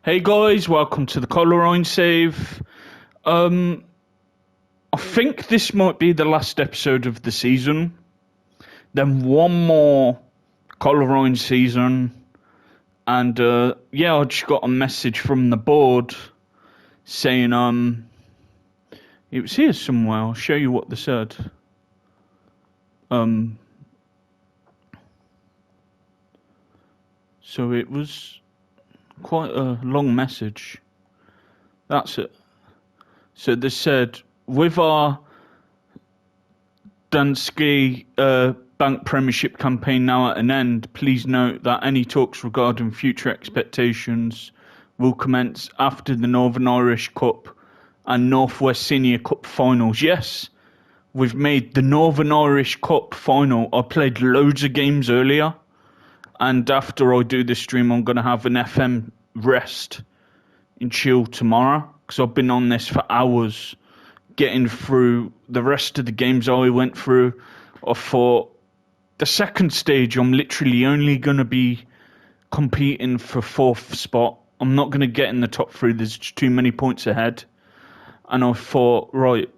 Hey guys, welcome to the coleraine save. I think this might be the last episode of the season. Then one more coleraine season, and I just got a message from the board saying it was here somewhere. I'll show you what they said. So it was quite a long message. That's it. So they said, with our Danske Bank Premiership campaign now at an end, please note that any talks regarding future expectations will commence after the Northern Irish Cup and Northwest Senior Cup finals. Yes, we've made the Northern Irish Cup final. I played loads of games earlier, and after I do this stream, I'm going to have an FM rest and chill tomorrow, because I've been on this for hours getting through the rest of the games I went through. I thought the second stage, I'm literally only going to be competing for fourth spot. I'm not going to get in the top three. There's just too many points ahead. And I thought, right.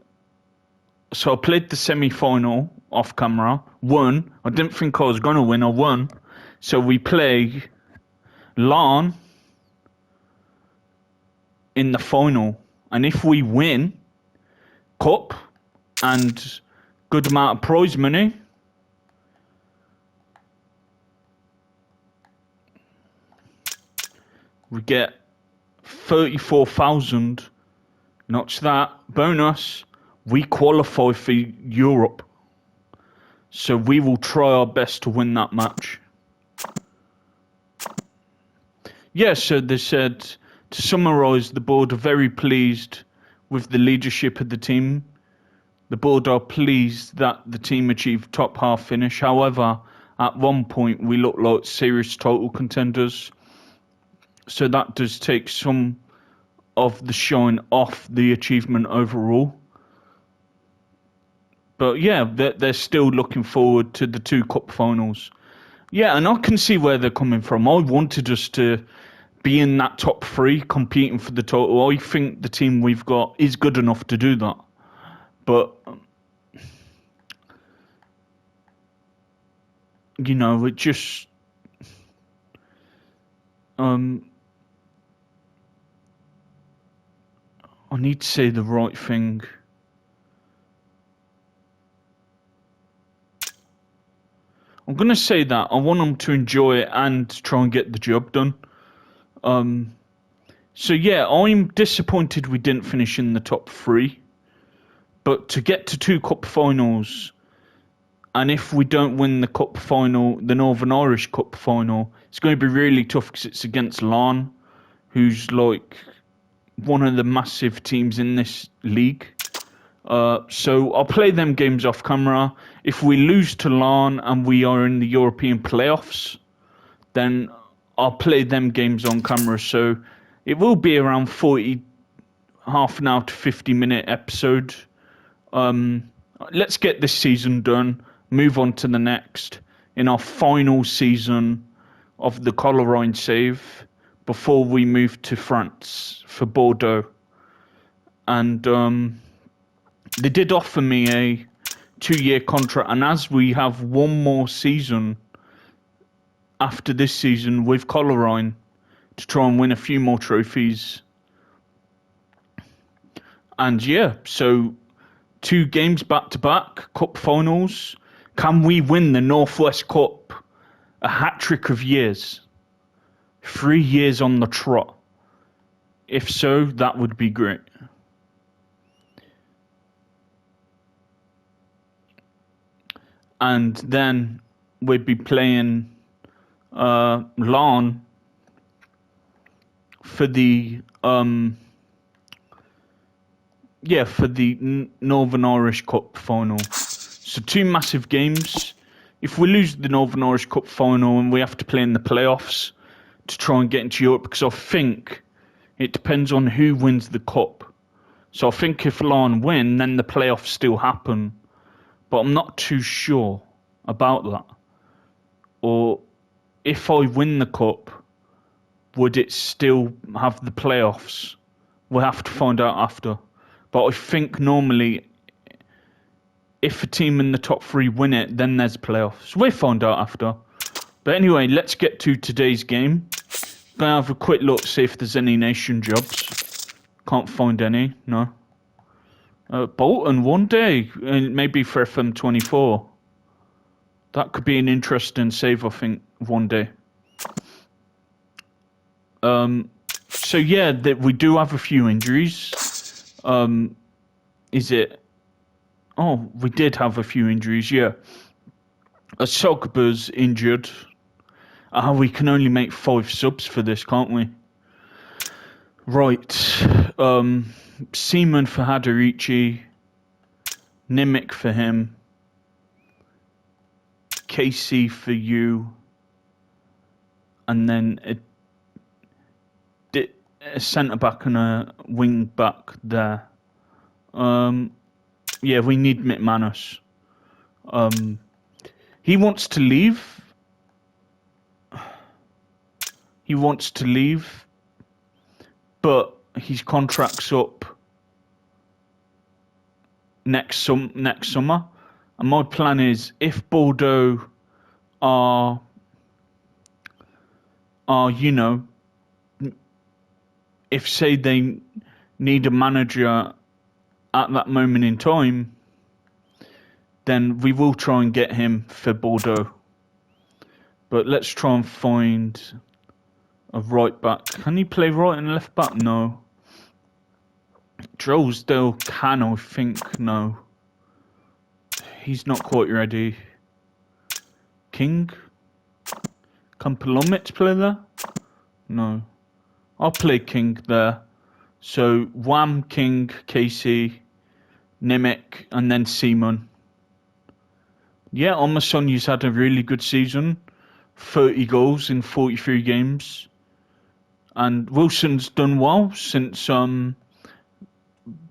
So I played the semi-final off camera, won. I didn't think I was going to win. I won. So we play Larne in the final. And if we win, cup and good amount of prize money, we get 34,000. Not that bonus, we qualify for Europe, so we will try our best to win that match. So they said, to summarise, the board are very pleased with the leadership of the team. The board are pleased that the team achieved top half finish. However, at one point we looked like serious title contenders. So that does take some of the shine off the achievement overall. But they're still looking forward to the two cup finals. And I can see where they're coming from. I wanted us to be in that top three, competing for the title. I think the team we've got is good enough to do that. But, it just... I need to say the right thing. I'm going to say that I want them to enjoy it and try and get the job done. I'm disappointed we didn't finish in the top three. But to get to two cup finals, and if we don't win the cup final, the Northern Irish Cup final, it's going to be really tough because it's against Larne, who's like one of the massive teams in this league. So I'll play them games off camera. If we lose to Larne and we are in the European playoffs, then I'll play them games on camera. So it will be around 40, half an hour to 50-minute episode. Let's get this season done, move on to the next, in our final season of the coleraine save, before we move to France for Bordeaux. And they did offer me a 2-year contract, and as we have one more season after this season with coleraine to try and win a few more trophies. And so 2 games back-to-back, cup finals. Can we win the Northwest Cup? A hat-trick of years. 3 years on the trot. If so, that would be great. And then we'd be playing Larne for the Northern Irish Cup final. So 2 massive games. If we lose the Northern Irish Cup final and we have to play in the playoffs to try and get into Europe, because I think it depends on who wins the cup. So I think if Larne win, then the playoffs still happen. But I'm not too sure about that. Or if I win the cup, would it still have the playoffs? We'll have to find out after. But I think normally, if a team in the top 3 win it, then there's playoffs. We'll find out after. But anyway, let's get to today's game. Gonna have a quick look, see if there's any nation jobs. Can't find any, no. Bolton, one day, maybe for FM24. That could be an interesting save, I think, one day. So yeah, we do have a few injuries. Is it? Oh, we did have a few injuries, yeah. Sogba's injured. We can only make 5 subs for this, can't we? Right. Seaman for Hadarichi. Nimic for him. Casey for you. And then a centre-back and a wing-back there. Yeah, we need McManus. He wants to leave. But his contract's up next summer. And my plan is, if Bordeaux are if say they need a manager at that moment in time, then we will try and get him for Bordeaux. But let's try and find a right back. Can he play right and left back? No. Drolsdale can, I think. No. He's not quite ready. King? Can Palomit play there? No. I'll play King there. So, Wham, King, Casey, Nimic, and then Seaman. Yeah, Omasonya's had a really good season. 30 goals in 43 games. And Wilson's done well since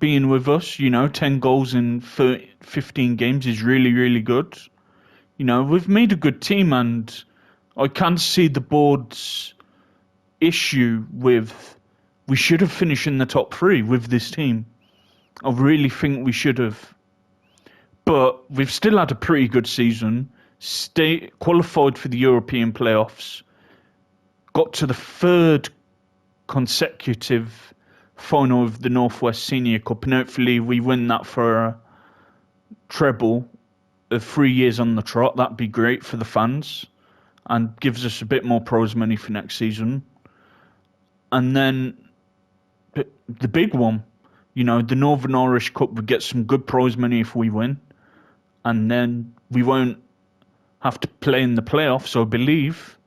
being with us. 10 goals in 15 games is really, really good. We've made a good team, and I can see the board's issue with we should have finished in the top 3 with this team. I really think we should have. But we've still had a pretty good season. Qualified for the European playoffs. Got to the 3rd consecutive final of the Northwest Senior Cup, and hopefully we win that for a treble of 3 years on the trot. That'd be great for the fans and gives us a bit more prize money for next season. And then the big one, the Northern Irish Cup, would get some good prize money if we win. And then we won't have to play in the playoffs, I believe.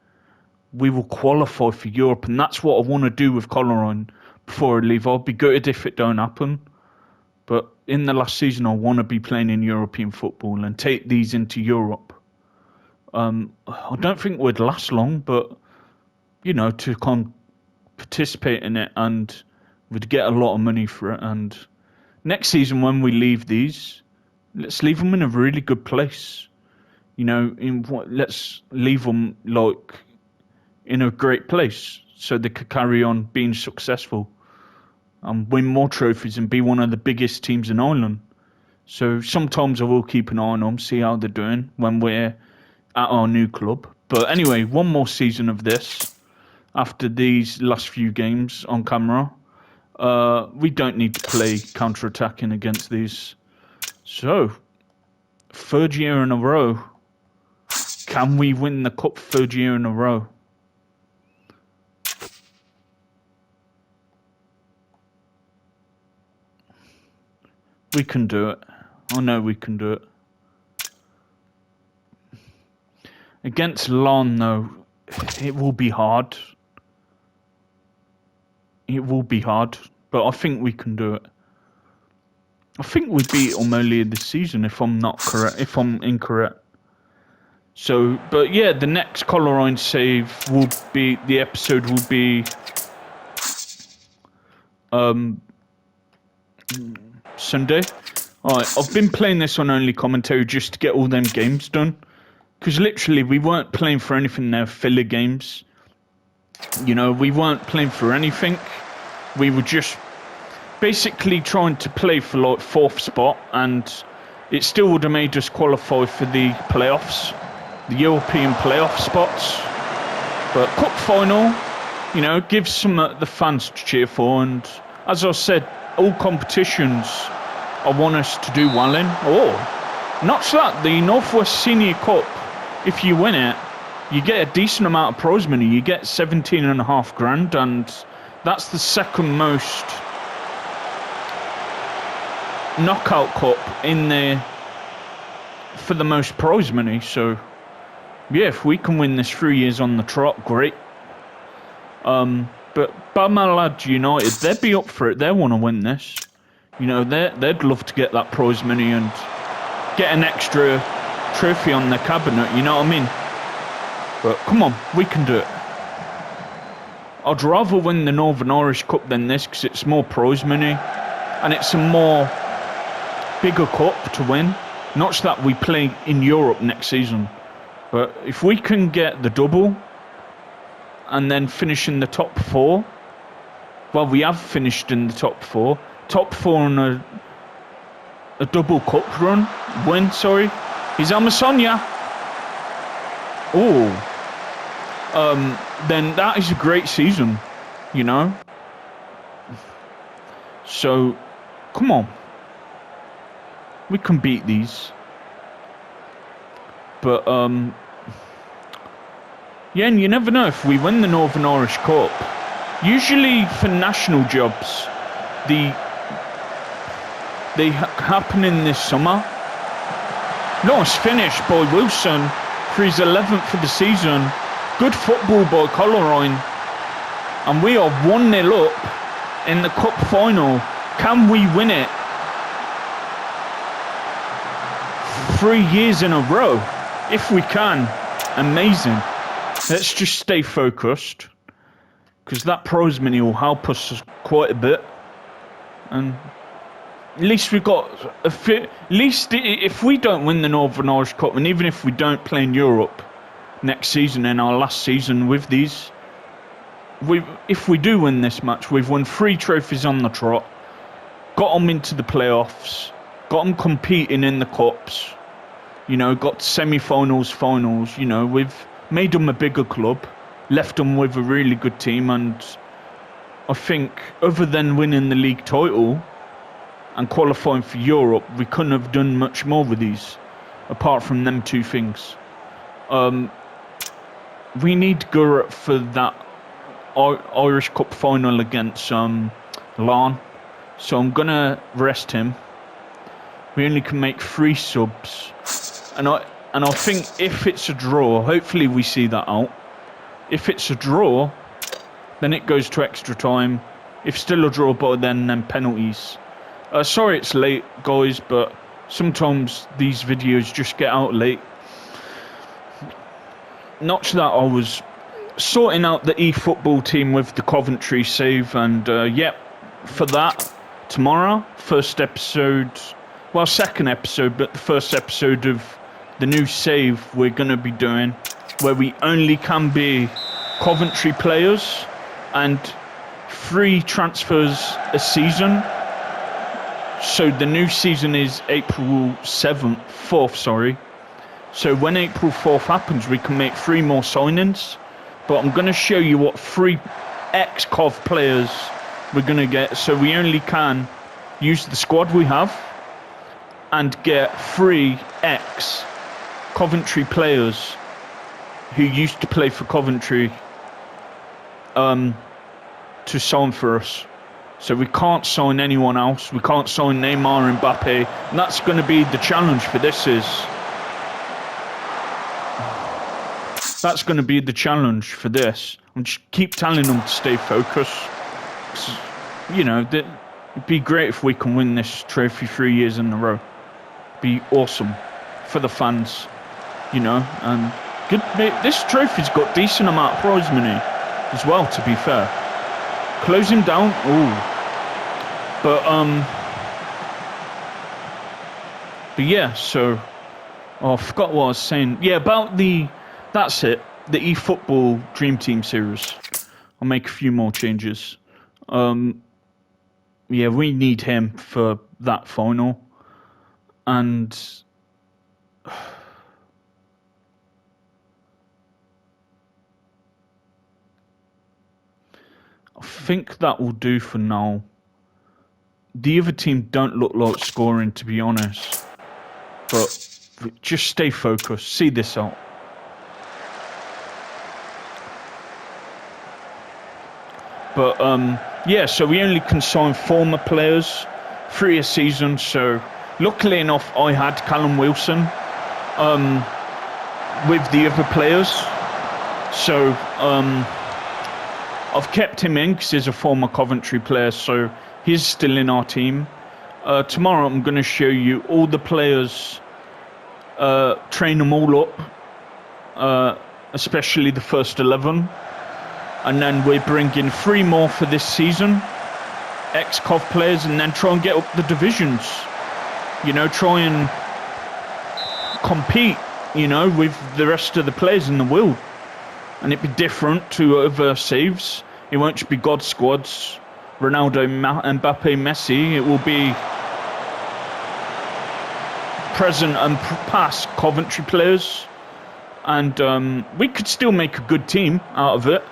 We will qualify for Europe, and that's what I want to do with Coleraine before I leave. I'll be gutted if it don't happen. But in the last season, I want to be playing in European football and take these into Europe. I don't think we'd last long, but, to participate in it, and we'd get a lot of money for it. And next season, when we leave these, let's leave them in a really good place. Let's leave them in a great place so they could carry on being successful and win more trophies and be one of the biggest teams in Ireland. So sometimes I will keep an eye on them, see how they're doing when we're at our new club. But anyway, one more season of this after these last few games on camera. We don't need to play counter-attacking against these. So, 3rd year in a row. Can we win the cup 3rd year in a row? We can do it. I know we can do it. Against Lon, though, it will be hard. It will be hard, but I think we can do it. I think we beat them earlier this season, if I'm not correct. If I'm incorrect. So, but yeah, the next Coleraine save will be, the episode will be Sunday. Alright, I've been playing this on only commentary just to get all them games done. Because literally, we weren't playing for anything there, filler games. You know, we weren't playing for anything. We were just basically trying to play for like 4th spot, and it still would have made us qualify for the playoffs, the European playoff spots. But cup final, you know, gives some the fans to cheer for, and as I said, all competitions I want us to do well in. Not that, the Northwest Senior Cup, if you win it, you get a decent amount of prize money. You get 17.5 grand, and that's the second most knockout cup in there for the most prize money. So yeah, if we can win this 3 years on the trot, great. But Balmalad United, they'd be up for it. They want to win this. You know, they'd love to get that prize money and get an extra trophy on their cabinet, you know what I mean? But come on, we can do it. I'd rather win the Northern Irish Cup than this, because it's more prize money and it's a more bigger cup to win. Not that we play in Europe next season, but if we can get the double and then finish in the top 4, well, we have finished in the top 4 on a double cup win, sorry. He's Amasonia. Then that is a great season, you know. So, come on. We can beat these. But, yeah, and you never know if we win the Northern Irish Cup. Usually for national jobs, they happen in this summer. Nice finish by Wilson for his 11th of the season. Good football by Coleraine. And we are 1-0 up in the cup final. Can we win it 3 years in a row? If we can, amazing. Let's just stay focused, because that prize money will help us quite a bit. And at least we've got at least if we don't win the Northern Irish Cup, and even if we don't play in Europe next season, in our last season with these, if we do win this match, we've won 3 trophies on the trot, got them into the playoffs, got them competing in the cups, you know, got semi-finals, finals, you know, we've made them a bigger club, left them with a really good team, and I think other than winning the league title and qualifying for Europe, we couldn't have done much more with these, apart from them 2 things. We need Gurrit for that Irish Cup final against Larne, so I'm gonna rest him. We only can make 3 subs, and I think if it's a draw, hopefully we see that out. If it's a draw, then it goes to extra time. If still a draw, but then penalties. Sorry it's late, guys, but sometimes these videos just get out late. Not that I was sorting out the eFootball team with the Coventry save, and yep, for that, tomorrow, second episode, but the first episode of the new save we're going to be doing, where we only can be Coventry players and 3 transfers a season. So the new season is April 4th, sorry. So when April 4th happens, we can make 3 more signings. But I'm going to show you what 3 ex-Cov players we're going to get. So we only can use the squad we have and get 3 ex-Coventry players who used to play for Coventry to sign for us. So we can't sign anyone else. We can't sign Neymar and Mbappe. And that's going to be the challenge for this That's going to be the challenge for this. And just keep telling them to stay focused. You know, it'd be great if we can win this trophy 3 years in a row. Be awesome for the fans, you know. And good. This trophy's got decent amount of prize money as well, to be fair. Close him down. Ooh. But yeah, so I forgot what I was saying. Yeah, about that's it. The eFootball Dream Team series. I'll make a few more changes. Yeah, we need him for that final. And I think that will do for now. The other team don't look like scoring, to be honest. But just stay focused. See this out. But, yeah, so we only can sign former players, 3 a season. So, luckily enough, I had Callum Wilson with the other players. So, I've kept him in because he's a former Coventry player, so he's still in our team. Tomorrow I'm going to show you all the players, train them all up, especially the first 11. And then we're bringing 3 more for this season, ex-Cov players, and then try and get up the divisions. You know, try and compete, you know, with the rest of the players in the world. And it'd be different to other saves. It won't just be God squads, Ronaldo, Mbappe, Messi. It will be present and past Coventry players. And we could still make a good team out of it.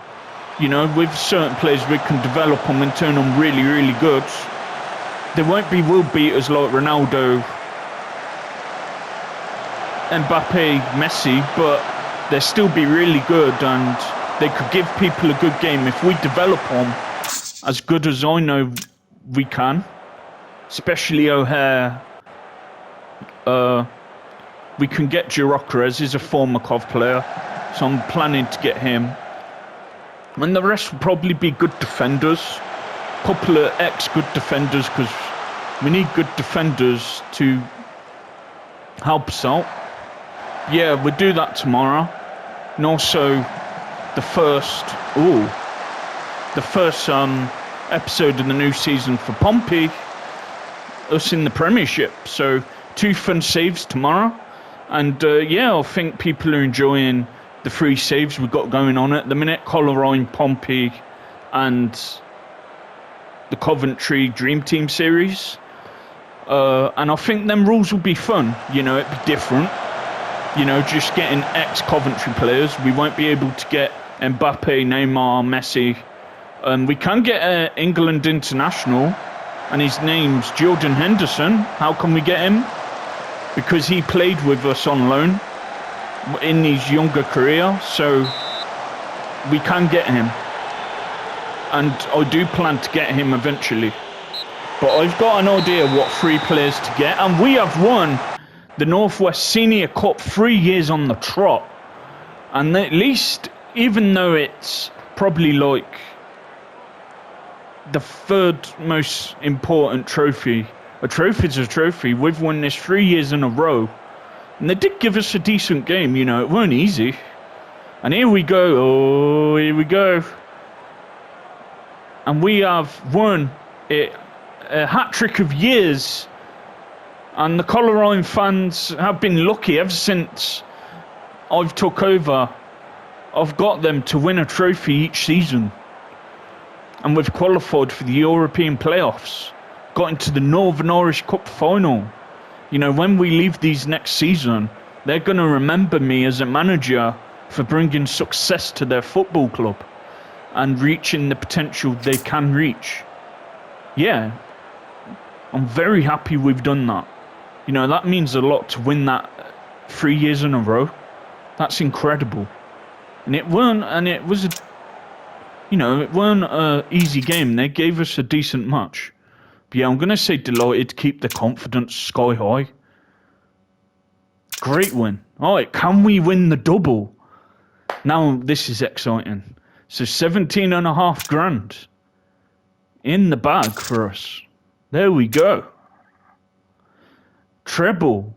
You know, with certain players we can develop them and turn them really, really good. There won't be world beaters like Ronaldo, Mbappe, Messi, but they'll still be really good, and they could give people a good game if we develop them as good as I know we can. Especially O'Hare. We can get Gyökeres, he's a former Cov player, so I'm planning to get him. And the rest will probably be good defenders. A couple of ex-good defenders, because we need good defenders to help us out. Yeah, we'll do that tomorrow. And also, the first episode of the new season for Pompey, us in the Premiership. So 2 fun saves tomorrow. And yeah, I think people are enjoying the 3 saves we've got going on at the minute. Coleraine, Pompey, and the Coventry Dream Team series. And I think them rules will be fun. You know, it'd be different. You know, just getting ex-Coventry players. We won't be able to get Mbappe, Neymar, Messi. We can get an England international, and his name's Jordan Henderson. How can we get him? Because he played with us on loan in his younger career, so we can get him. And I do plan to get him eventually. But I've got an idea what 3 players to get, and we have won the Northwest Senior Cup 3 years on the trot. And at least, even though it's probably like the 3rd most important trophy, a trophy's a trophy, we've won this 3 years in a row. And they did give us a decent game, you know, it weren't easy. And here we go, here we go. And we have won it, a hat-trick of years. And the Coleraine fans have been lucky ever since I've took over. I've got them to win a trophy each season. And we've qualified for the European playoffs. Got into the Northern Irish Cup final. You know, when we leave these next season, they're going to remember me as a manager for bringing success to their football club and reaching the potential they can reach. Yeah, I'm very happy we've done that. You know, that means a lot to win that 3 years in a row. That's incredible. And it weren't an easy game. They gave us a decent match. But yeah, I'm going to say delighted to keep the confidence sky high. Great win. Alright, can we win the double? Now this is exciting. So 17.5 grand in the bag for us. There we go. Treble.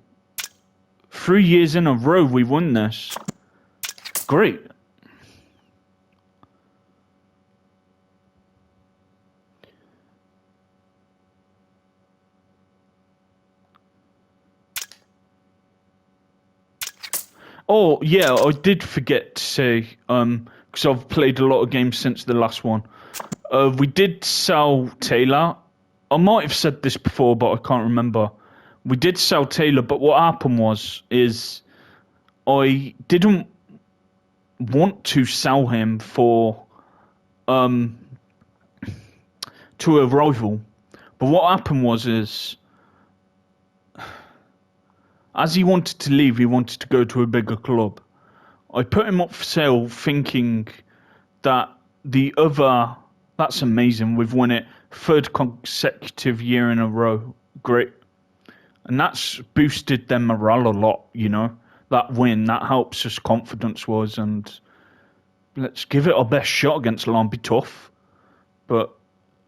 3 years in a row we won this. Great. Oh, yeah, I did forget to say, because I've played a lot of games since the last one. We did sell Taylor. I might have said this before, but I can't remember. We did sell Taylor, but what happened is I didn't want to sell him for to a rival. But what happened is as he wanted to leave, he wanted to go to a bigger club. I put him up for sale thinking that that's amazing, we've won it, third consecutive year in a row, great. And that's boosted their morale a lot, that win, that helps us confidence-wise, and let's give it our best shot against Lyon, be tough. But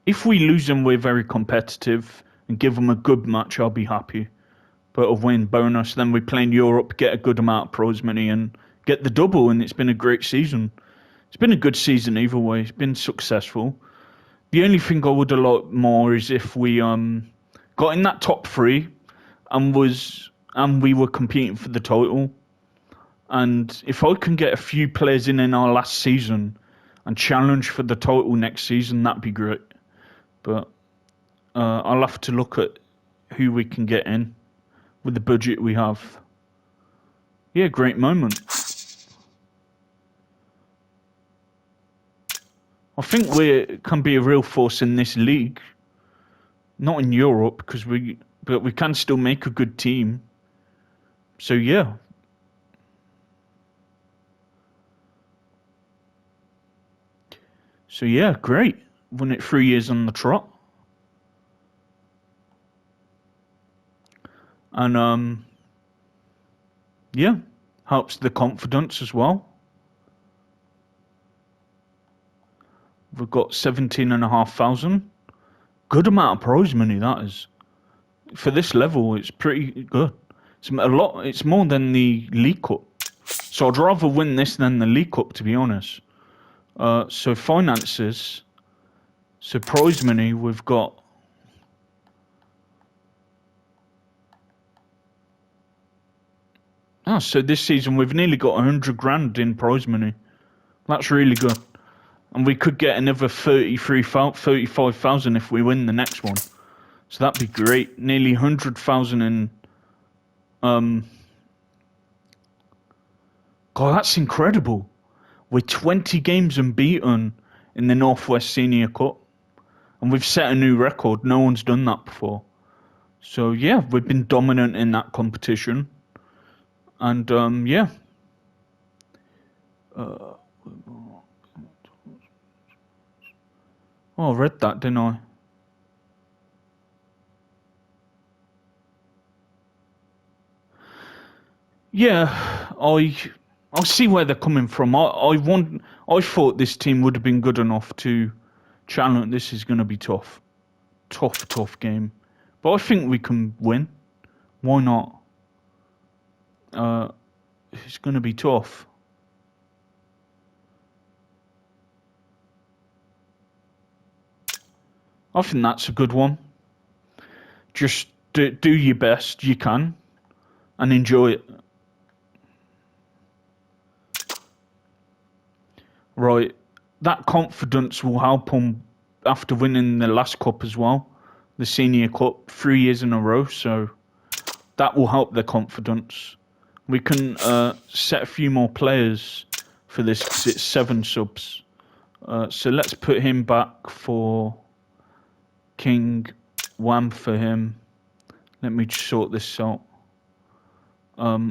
if we lose them, we're very competitive, and give them a good match, I'll be happy. But a win, bonus, then we play in Europe, get a good amount of prize money, and get the double, and it's been a great season. It's been a good season either way. It's been successful. The only thing I would have liked more is if we got in that top 3 and we were competing for the title. And if I can get a few players in our last season and challenge for the title next season, that'd be great. But I'll have to look at who we can get in with the budget we have. Yeah, great moment. I think we can be a real force in this league. Not in Europe, but we can still make a good team. So yeah. So yeah, great. Won it 3 years on the trot. And yeah, helps the confidence as well. We've got 17,500. Good amount of prize money, that is. For this level, it's pretty good. It's a lot. It's more than the League Cup. So I'd rather win this than the League Cup, to be honest. So finances. So prize money, we've got. So this season we've nearly got 100 grand in prize money. That's really good. And we could get another 35,000 if we win the next one. So that'd be great. Nearly 100,000 in. God, that's incredible. We're 20 games unbeaten in the Northwest Senior Cup. And we've set a new record. No one's done that before. So yeah, we've been dominant in that competition. And yeah. I read that, didn't I? Yeah, I see where they're coming from. I thought this team would have been good enough to challenge. This is going to be tough game, but I think we can win. Why not? It's going to be tough. I think that's a good one. Just do your best you can and enjoy it. Right, that confidence will help them after winning the last cup as well, the Senior Cup, 3 years in a row, so that will help their confidence. We can set a few more players for this because it's 7 subs. So let's put him back for King Wham for him. Let me just sort this out. Where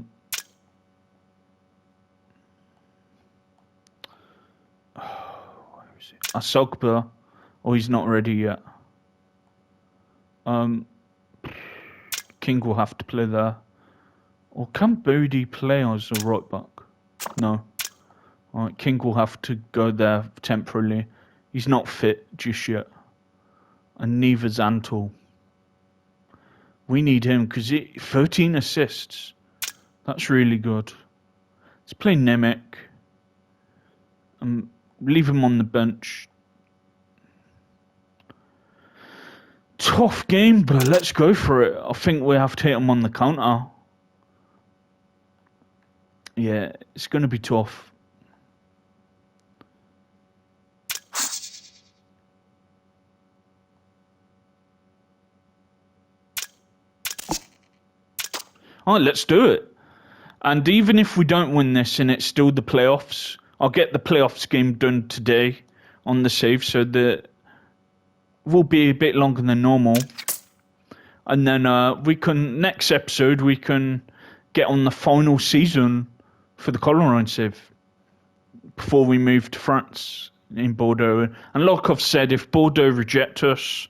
is it? Asogba. Oh, he's not ready yet. King will have to play there. Or can Bodie play as a right back? No. Alright, King will have to go there temporarily. He's not fit just yet. And neither's Antal. We need him because 13 assists. That's really good. Let's play Nemec. Leave him on the bench. Tough game, but let's go for it. I think we have to hit him on the counter. Yeah, it's going to be tough. All right, let's do it. And even if we don't win this and it's still the playoffs, I'll get the playoffs game done today on the save, so that will be a bit longer than normal. And then next episode, we can get on the final season for the coleraine save before we move to France in Bordeaux. And like I've said, if Bordeaux reject us,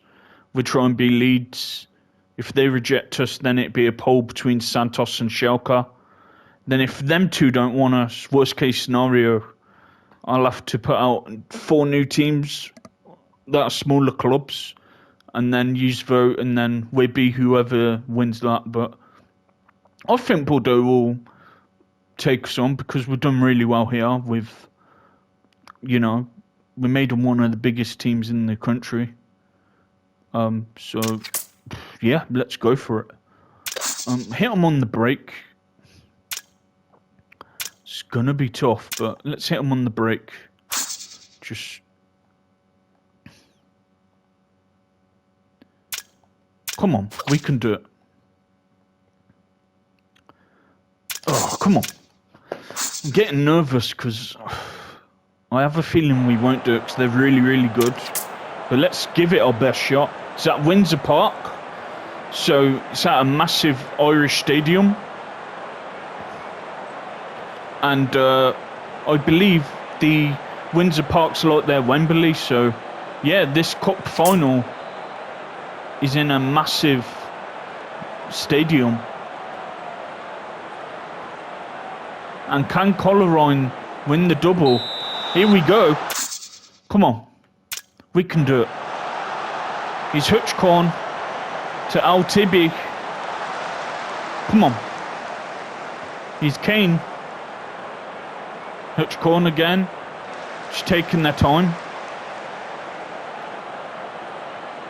we try and be Leeds. If they reject us, then it'd be a poll between Santos and Schalke. Then if them two don't want us, worst case scenario, I'll have to put out 4 new teams that are smaller clubs and then use vote, and then we'll be whoever wins that. But I think Bordeaux will take us on because we've done really well here with, we made them one of the biggest teams in the country. So, yeah, let's go for it. Hit them on the break. It's gonna be tough, but let's hit them on the break. Just come on, we can do it. Oh, come on. I'm getting nervous because I have a feeling we won't do it because they're really, really good. But let's give it our best shot. It's at Windsor Park. So it's at a massive Irish stadium. And I believe the Windsor Park's like their Wembley. So, yeah, this cup final is in a massive stadium. And can Coleraine win the double? Here we go. Come on. We can do it. He's Hutchcorn to Al Tibi. Come on. He's Kane. Hutchcorn again. Just taking their time.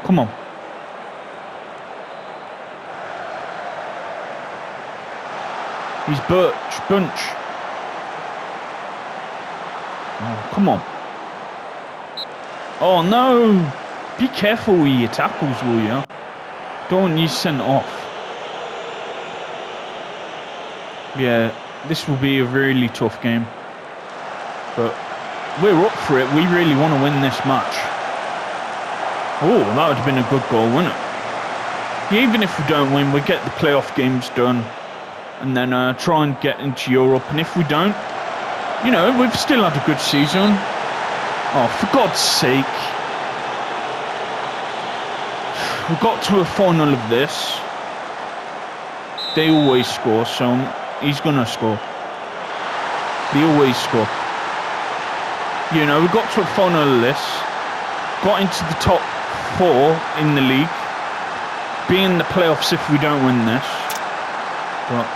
Come on. He's Bunch. Oh, come on. Oh, no. Be careful with your tackles, will you? Don't want you sent off. Yeah, this will be a really tough game. But we're up for it. We really want to win this match. Oh, that would have been a good goal, wouldn't it? Even if we don't win, we get the playoff games done. And then try and get into Europe. And if we don't, we've still had a good season. Oh, for God's sake. We got to a final of this. They always score, so he's going to score. They always score. We got to a final of this. Got into the top 4 in the league. Be in the playoffs if we don't win this. But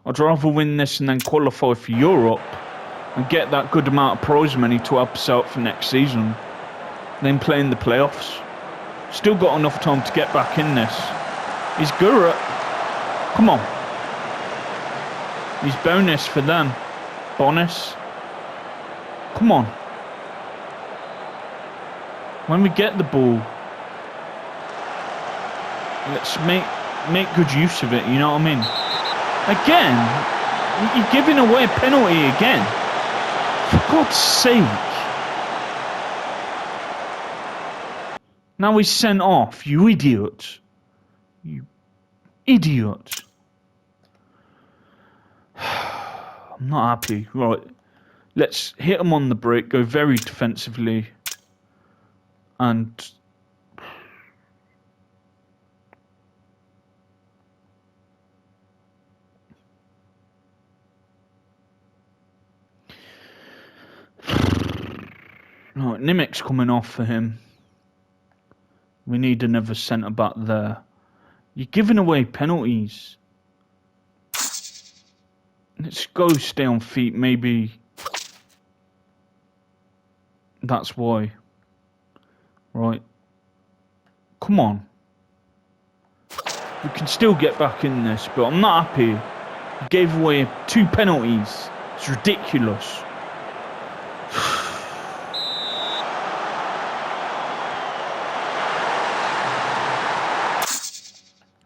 I'd rather win this and then qualify for Europe and get that good amount of prize money to help us out for next season than play in the playoffs. Still got enough time to get back in this. He's Gurut. Come on. He's bonus for them. Bonus. Come on. When we get the ball, let's make good use of it, you know what I mean? Again, you're giving away a penalty again. For God's sake. Now he's sent off, you idiot. You idiot. I'm not happy. Right. Let's hit him on the break, go very defensively. And no, Nimic's coming off for him. We need another centre back there. You're giving away penalties. Let's go stay on feet, maybe. That's why. Right. Come on. We can still get back in this, but I'm not happy. He gave away 2 penalties. It's ridiculous.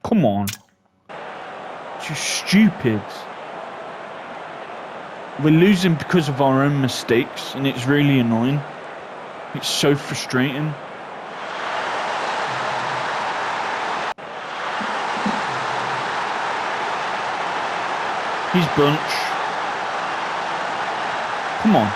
Come on. just stupid. We're losing because of our own mistakes, and it's really annoying. It's so frustrating. He's bunch. Come on.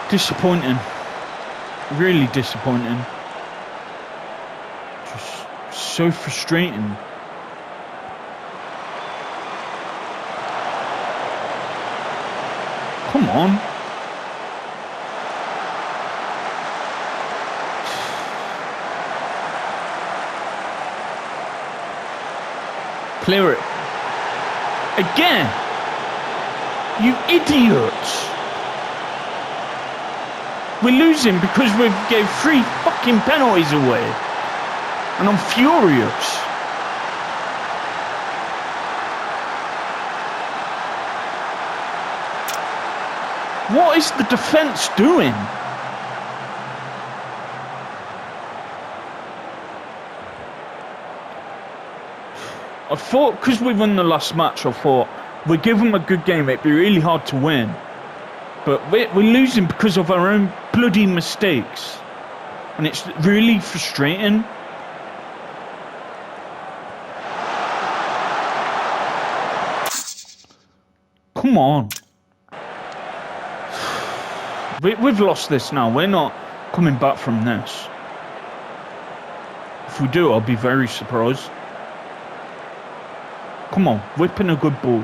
Disappointing. Really disappointing. Just so frustrating. Come on. Clear it. Again. You idiots. We're losing because we gave 3 fucking penalties away. And I'm furious. What is the defence doing? I thought, because we won the last match, I thought, we give them a good game, it'd be really hard to win. But we're losing because of our own bloody mistakes. And it's really frustrating. Come on. We've lost this now. We're not coming back from this. If we do, I'll be very surprised. Come on, whipping a good ball.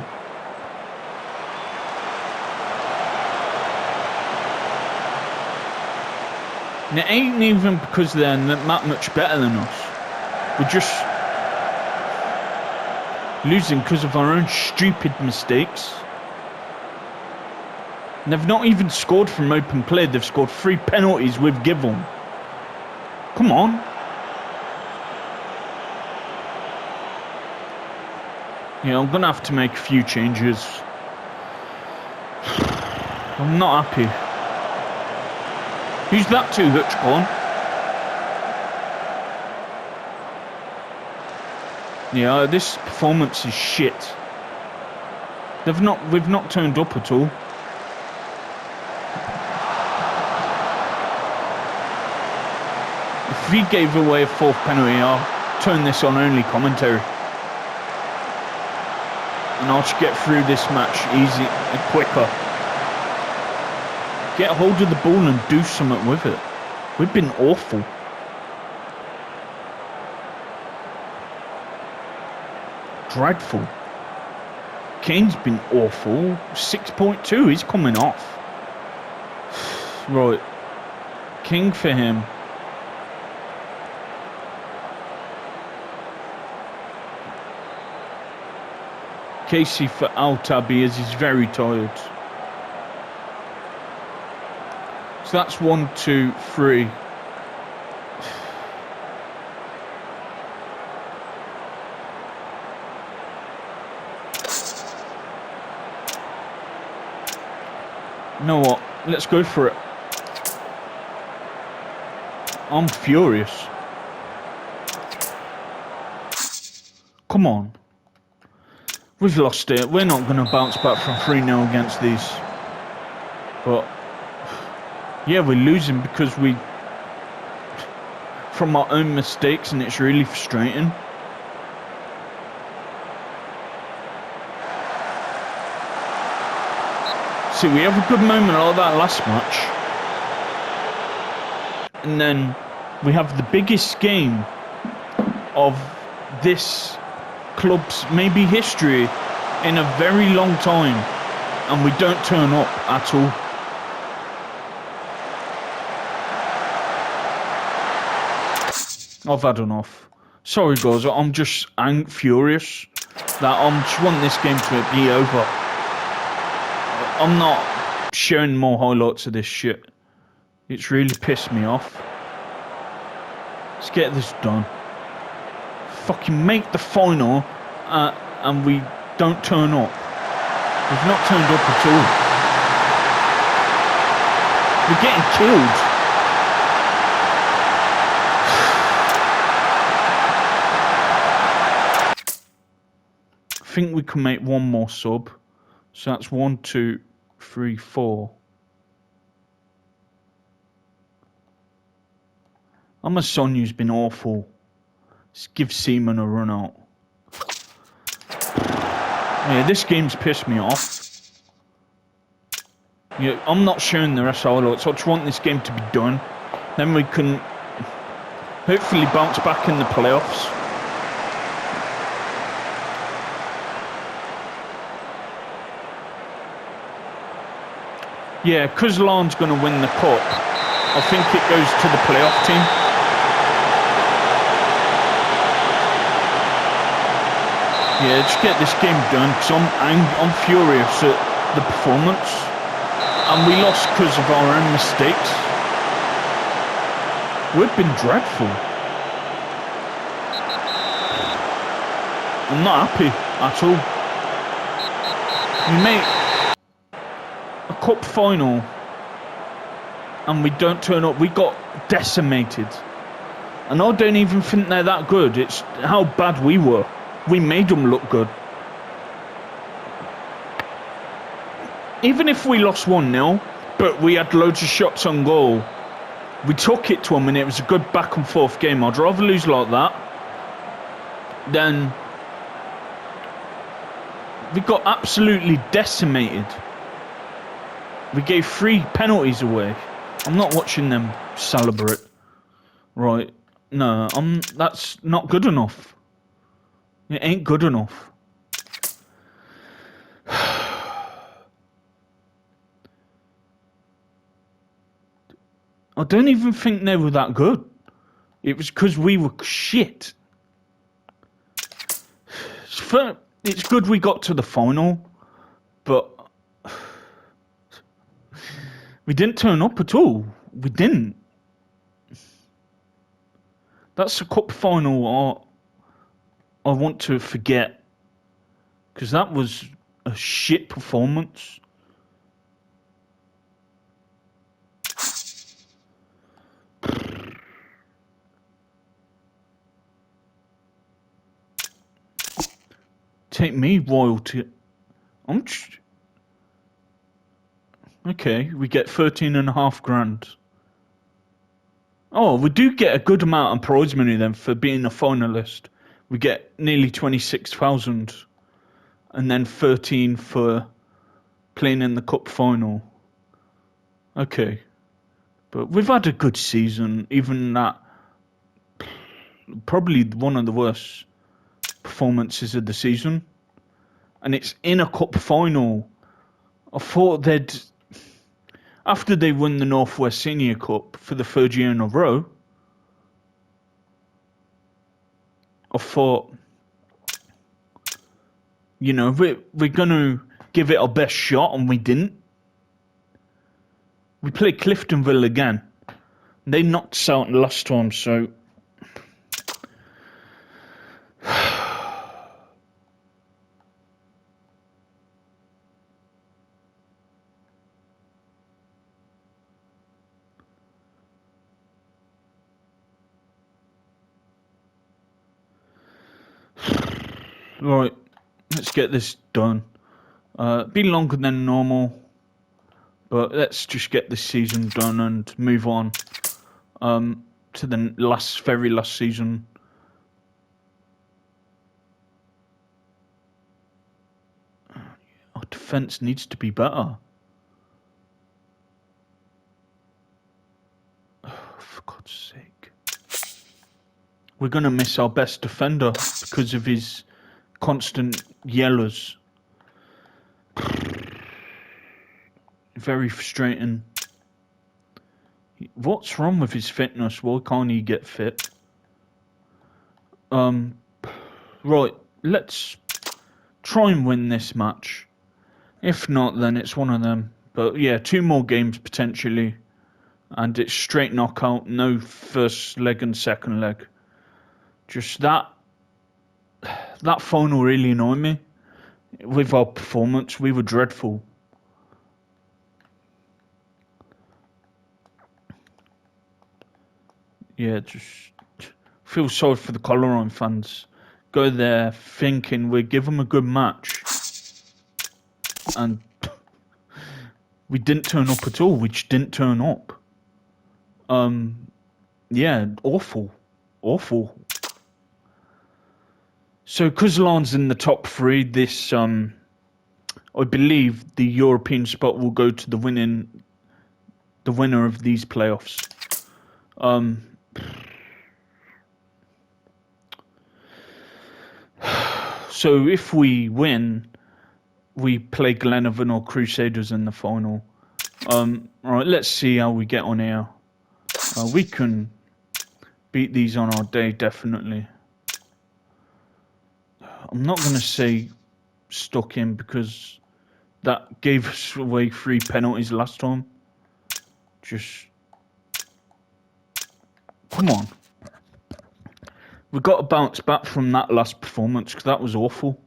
And it ain't even because they're that much better than us. We're just losing because of our own stupid mistakes. And they've not even scored from open play. They've scored 3 penalties we've given. Come on. Yeah, I'm going to have to make a few changes. I'm not happy. Who's that to, Hutchborn? Yeah, this performance is shit. We've not turned up at all. If we gave away a 4th penalty, I'll turn this on only commentary. And I'll just get through this match easy and quicker. Get a hold of the ball and do something with it. We've been awful. Dreadful. Kane's been awful. 6.2, he's coming off. Right. King for him. Casey for Al-Tabi as he's very tired. So that's 1, 2, 3. You know what? Let's go for it. I'm furious. Come on. We've lost it. We're not going to bounce back from 3-0 against these. But yeah, we're losing because from our own mistakes, and it's really frustrating. See, we have a good moment like that last match. And then we have the biggest game of this club's maybe history in a very long time. And we don't turn up at all. I've had enough. Sorry guys, I'm just furious that I just want this game to be over. I'm not sharing more highlights of this shit. It's really pissed me off. Let's get this done. Fucking make the final and we don't turn up. We've not turned up at all. We're getting killed. I think we can make one more sub. So that's 1, 2, 3, 4. Amasonya's been awful. Let's give Seaman a run out. Yeah, this game's pissed me off. Yeah, I'm not showing the rest of our highlights. I just want this game to be done. Then we can hopefully bounce back in the playoffs. Yeah, because Lahn's going to win the cup, I think it goes to the playoff team. Yeah, just get this game done, because I'm furious at the performance. And we lost because of our own mistakes. We've been dreadful. I'm not happy at all. We make a cup final and we don't turn up. We got decimated. And I don't even think they're that good. It's how bad we were. We made them look good. Even if we lost 1-0, but we had loads of shots on goal, we took it to them and it was a good back and forth game. I'd rather lose like that than we got absolutely decimated. We gave 3 penalties away. I'm not watching them celebrate. Right. No, that's not good enough. It ain't good enough. I don't even think they were that good. It was because we were shit. It's good we got to the final, but we didn't turn up at all. We didn't. That's a cup final I want to forget, because that was a shit performance. Take me a while to... Okay, we get 13.5 grand. Oh, we do get a good amount of prize money then for being a finalist. We get nearly 26,000, and then 13 for playing in the cup final. Okay, but we've had a good season. Even that, probably one of the worst performances of the season, and it's in a cup final. I thought they'd, after they won the Northwest Senior Cup for the 3rd year in a row, I thought, you know, we're going to give it our best shot, and we didn't. We played Cliftonville again. They knocked us out last time, so... Right, let's get this done. Be longer than normal, but let's just get this season done and move on to the very last season. Our defence needs to be better. Oh, for God's sake. We're going to miss our best defender because of his constant yellows. Very frustrating. What's wrong with his fitness? Why can't he get fit? Right, let's try and win this match. If not, then it's one of them. But yeah, 2 more games potentially. And it's straight knockout, no first leg and second leg. Just that final really annoyed me. With our performance, we were dreadful. Yeah, just feel sorry for the Coleraine fans. Go there thinking we'll give them a good match. And we didn't turn up at all. We just didn't turn up. Yeah, awful. Awful. So, Kuzlan's in the top 3. This, I believe the European spot will go to the winner of these playoffs. So if we win, we play Glenavon or Crusaders in the final. Alright, let's see how we get on here. We can beat these on our day, definitely. I'm not going to say stuck in because that gave us away 3 penalties last time. Just... Come on. We got to bounce back from that last performance because that was awful.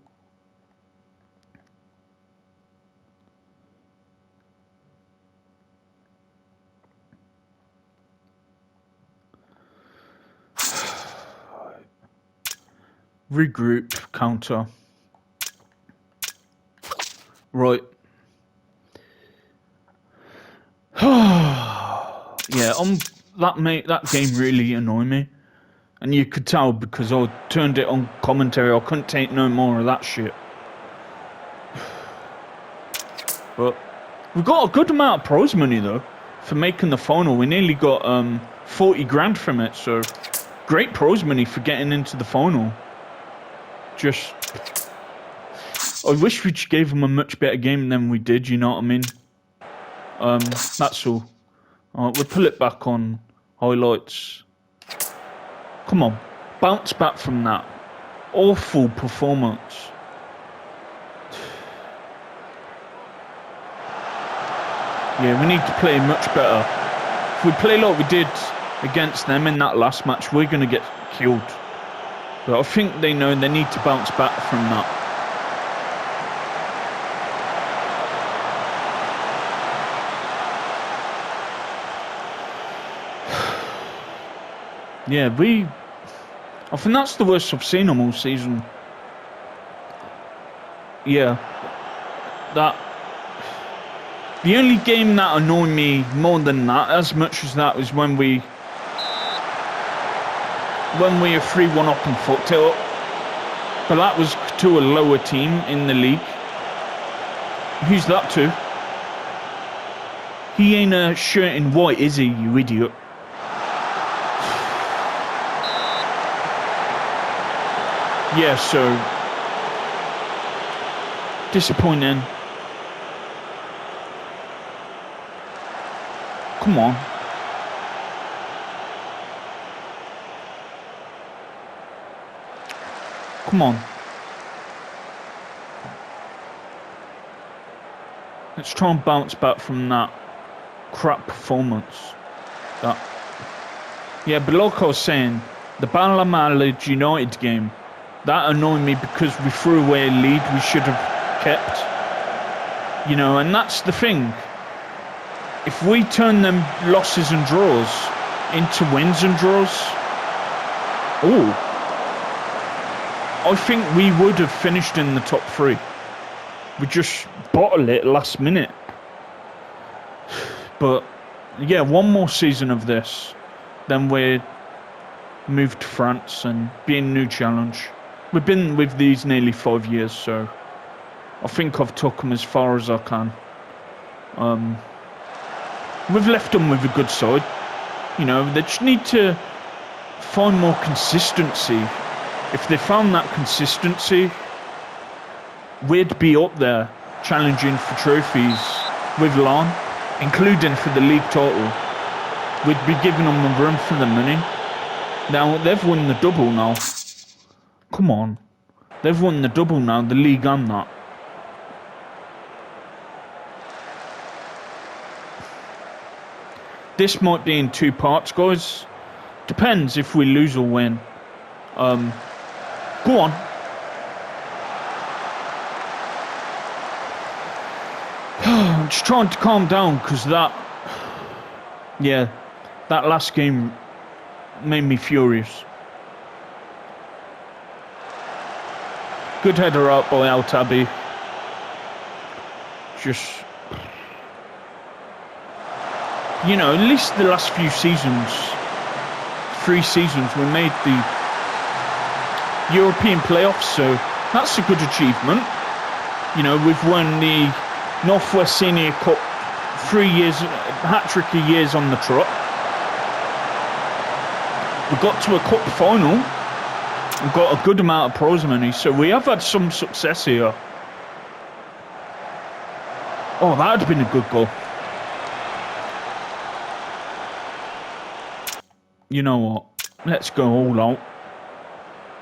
Regroup, counter. Right. Yeah, that game really annoyed me. And you could tell because I turned it on commentary, I couldn't take no more of that shit. But we got a good amount of prize money though for making the final. We nearly got 40 grand from it, so great prize money for getting into the final. Just, I wish we just gave them a much better game than we did, you know what I mean? That's all. Alright, we'll pull it back on highlights. Come on, bounce back from that. Awful performance. Yeah, we need to play much better. If we play like we did against them in that last match, we're going to get killed. But I think they know they need to bounce back from that. Yeah, I think that's the worst I've seen them all season. Yeah. The only game that annoyed me more than that, as much as that, was when we are 3-1 up and fucked it up. But that was to a lower team in the league. Who's that to? He ain't a shirt in white, is he, you idiot? Yeah, so disappointing. Come on. Come on. Let's try and bounce back from that crap performance. Yeah, but like I was saying, the Balamalid United game, that annoyed me because we threw away a lead we should have kept. You know, and that's the thing. If we turn them losses and draws into wins and draws, I think we would have finished in the top 3. We just bottled it last minute. But yeah, one more season of this, then we're moved to France and be a new challenge. We've been with these nearly 5 years, so I think I've took them as far as I can. We've left them with a good side. You know, they just need to find more consistency. If they found that consistency, we'd be up there challenging for trophies with Lan, including for the league title. We'd be giving them a run for the money. Now, they've won the double now. Come on. They've won the double now, the league and that. This might be in 2 parts, guys. Depends if we lose or win. Go on. I'm just trying to calm down because that last game made me furious. Good header out by Al-Tabi. Just, you know, at least the last few seasons, 3 seasons, we made the European playoffs, so that's a good achievement. You know, we've won the Northwest Senior Cup 3 years, hat-trick of years on the trot. We got to a cup final. We've got a good amount of prize money, so we have had some success here. Oh, that would have been a good goal. You know what? Let's go all out.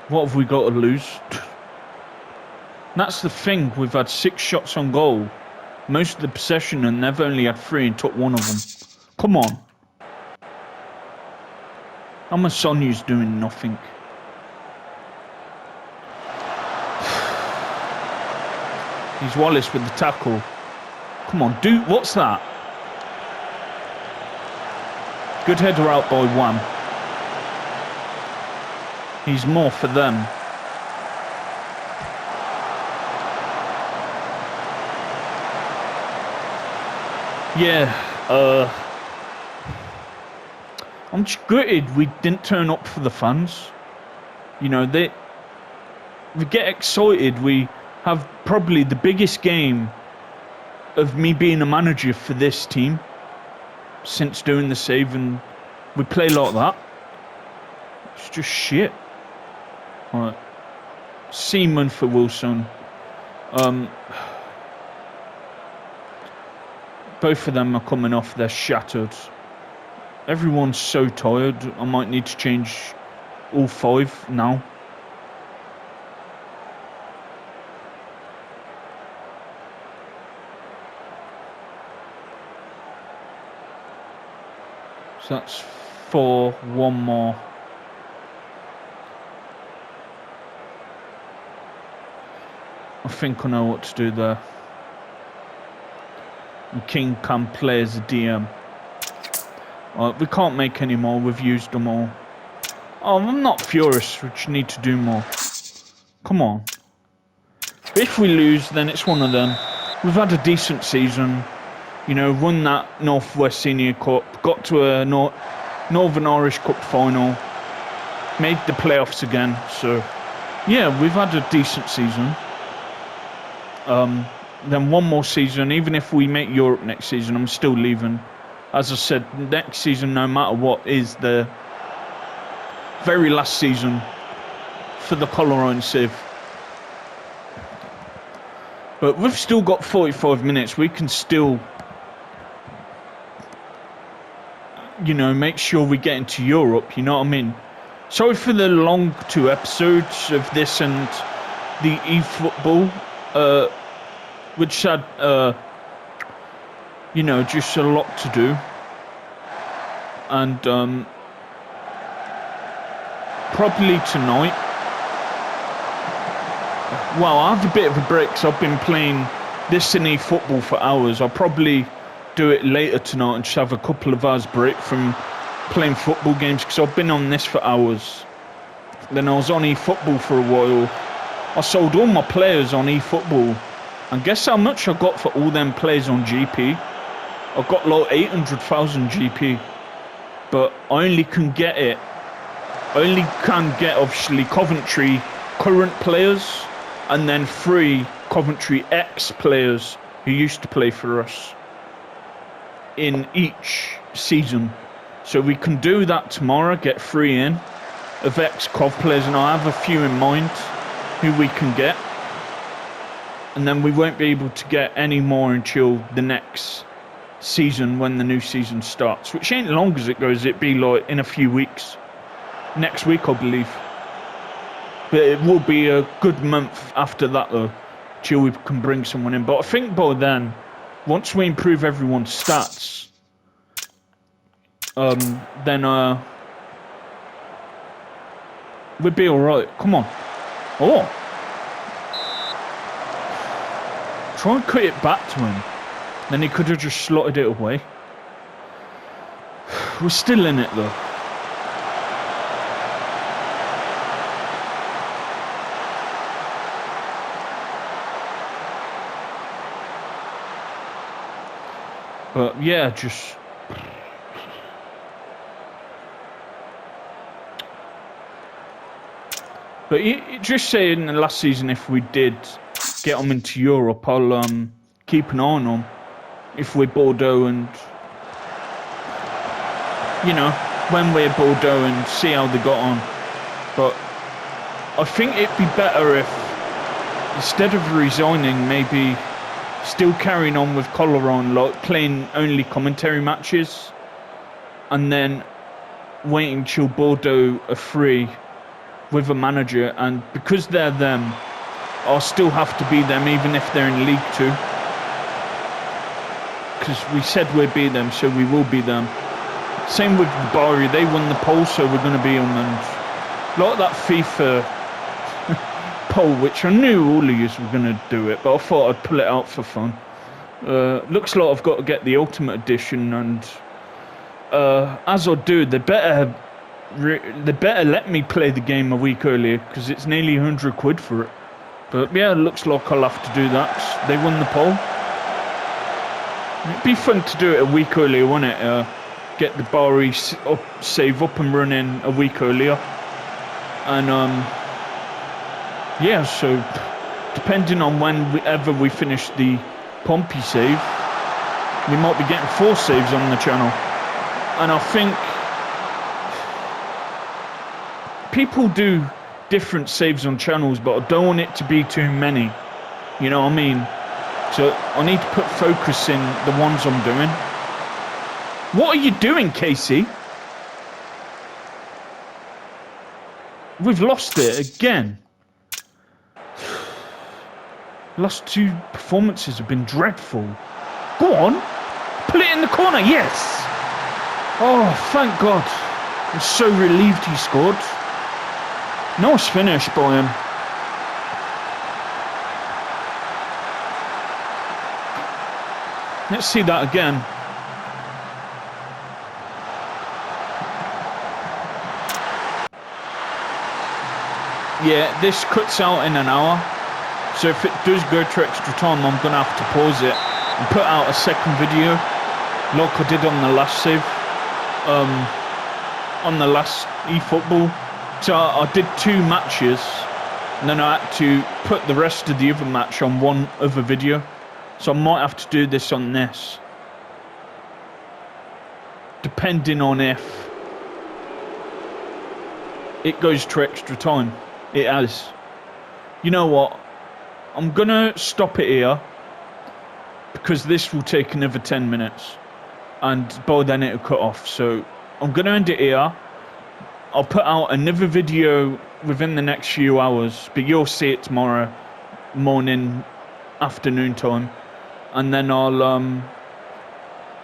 What have we got to lose? That's the thing. We've had 6 shots on goal. Most of the possession, and they've only had 3 and took 1 of them. Come on. Amasonya's doing nothing. He's Wallace with the tackle. Come on, dude, what's that? Good header out by Wham. He's more for them. Yeah, I'm just gutted we didn't turn up for the fans. You know, we get excited. We have probably the biggest game of me being a manager for this team since doing the save, and we play like that. It's just shit. Alright. Seaman for Wilson. Both of them are coming off, they're shattered. Everyone's so tired, I might need to change all 5 now. So that's 4, 1 more. I think I know what to do there. And King can play as a DM. We can't make any more, we've used them all. Oh, I'm not furious, we just need to do more. Come on. If we lose, then it's one of them. We've had a decent season. You know, won that Northwest Senior Cup, got to a Northern Irish Cup final, made the playoffs again. So, yeah, we've had a decent season. Then one more season, even if we make Europe next season, I'm still leaving. As I said, next season, no matter what, is the very last season for the coleraine sieve. But we've still got 45 minutes. We can still, you know, make sure we get into Europe, you know what I mean? Sorry for the long 2 episodes of this and the eFootball, which had, you know, just a lot to do. And probably tonight, well, I have a bit of a break because I've been playing this and eFootball for hours. I'll probably do it later tonight and just have a couple of hours break from playing football games because I've been on this for hours. Then I was on eFootball for a while. I sold all my players on eFootball. And guess how much I got for all them players on GP? I got like 800,000 GP. But I only can get it. I only can get, obviously, Coventry current players. And then 3 Coventry ex-players who used to play for us in each season. So we can do that tomorrow, get 3 in of ex-Cov players. And I have a few in mind who we can get. And then we won't be able to get any more until the next season when the new season starts, which ain't long as it goes. It'd be like in a few weeks. Next week, I believe. But it will be a good month after that, though, till we can bring someone in. But I think by then, once we improve everyone's stats, then we'd be alright. Come on. Oh. Try and cut it back to him. Then he could have just slotted it away. We're still in it, though. But yeah, just. But just saying, the last season, if we did get them into Europe, I'll keep an eye on them. If we're Bordeaux and, you know, when we're Bordeaux and see how they got on. But I think it'd be better if, instead of resigning, maybe still carrying on with coleraine, like playing only commentary matches, and then waiting till Bordeaux are free with a manager, and because they're them, I'll still have to be them even if they're in League 2. Because we said we'd be them, so we will be them. Same with Bari, they won the poll, so we're going to be them. And like that FIFA poll, which I knew all of you were going to do it, but I thought I'd pull it out for fun. Looks like I've got to get the Ultimate Edition, and as I do, they better let me play the game a week earlier, because it's nearly 100 quid for it. But yeah, it looks like I'll have to do that. They won the poll. It'd be fun to do it a week earlier, wouldn't it? Get the Bari save up and running a week earlier. And yeah, so depending on whenever we finish the Pompey save, we might be getting 4 saves on the channel. And I think people do different saves on channels, but I don't want it to be too many. You know what I mean? So I need to put focus in the ones I'm doing. What are you doing, Casey? We've lost it again. Last 2 performances have been dreadful. Go on. Put it in the corner. Yes. Oh, thank God. I'm so relieved he scored. Nice finish by him. Let's see that again. Yeah, this cuts out in an hour. So if it does go to extra time, I'm going to have to pause it and put out a second video like I did on the last save. On the last eFootball. So I did 2 matches, and then I had to put the rest of the other match on one other video. So I might have to do this on this, depending on if it goes to extra time. It has. You know what? I'm gonna stop it here, because this will take another 10 minutes, and by then it'll cut off. So I'm gonna end it here. I'll put out another video within the next few hours, but you'll see it tomorrow morning, afternoon time. And then I'll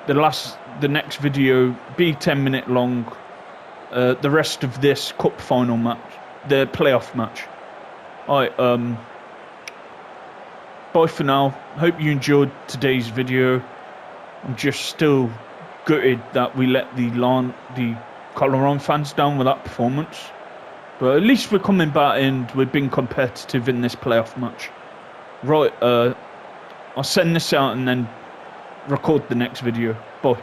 the next video be 10-minute long. The rest of this cup final match, the playoff match. Alright, bye for now. Hope you enjoyed today's video. I'm just still gutted that we let the coleraine fans down with that performance. But at least we're coming back and we've been competitive in this playoff match. Right, I'll send this out and then record the next video. Bye.